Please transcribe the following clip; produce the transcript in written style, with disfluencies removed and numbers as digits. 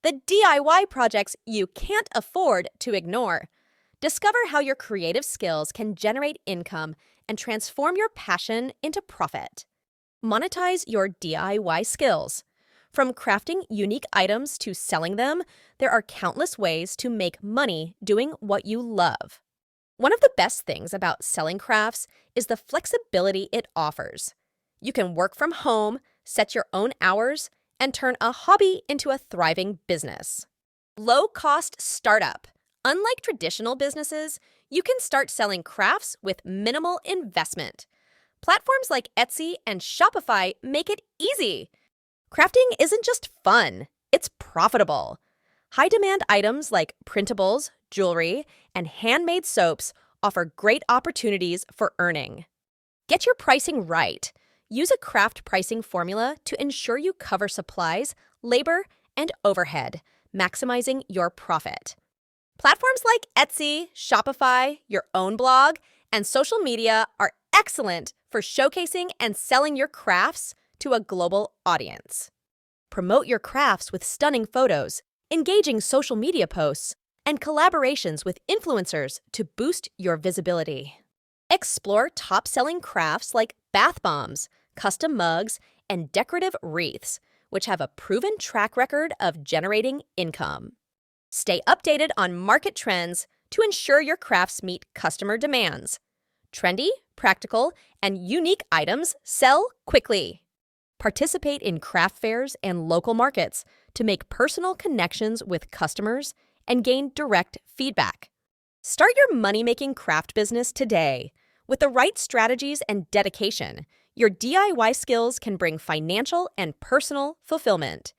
the DIY projects you can't afford to ignore. Discover how your creative skills can generate income and transform your passion into profit. Monetize your DIY skills. From crafting unique items to selling them, there are countless ways to make money doing what you love. One of the best things about selling crafts is the flexibility it offers. You can work from home, set your own hours, and turn a hobby into a thriving business. Low-cost startup. Unlike traditional businesses, you can start selling crafts with minimal investment. Platforms like Etsy and Shopify make it easy. Crafting isn't just fun, it's profitable. High-demand items like printables, jewelry, and handmade soaps offer great opportunities for earning. Get your pricing right. Use a craft pricing formula to ensure you cover supplies, labor, and overhead, maximizing your profit. Platforms like Etsy, Shopify, your own blog, and social media are excellent for showcasing and selling your crafts to a global audience. Promote your crafts with stunning photos, engaging social media posts, and collaborations with influencers to boost your visibility. Explore top-selling crafts like bath bombs, custom mugs, and decorative wreaths, which have a proven track record of generating income. Stay updated on market trends to ensure your crafts meet customer demands. Trendy, practical, and unique items sell quickly. Participate in craft fairs and local markets to make personal connections with customers and gain direct feedback. Start your money-making craft business today. With the right strategies and dedication, your DIY skills can bring financial and personal fulfillment.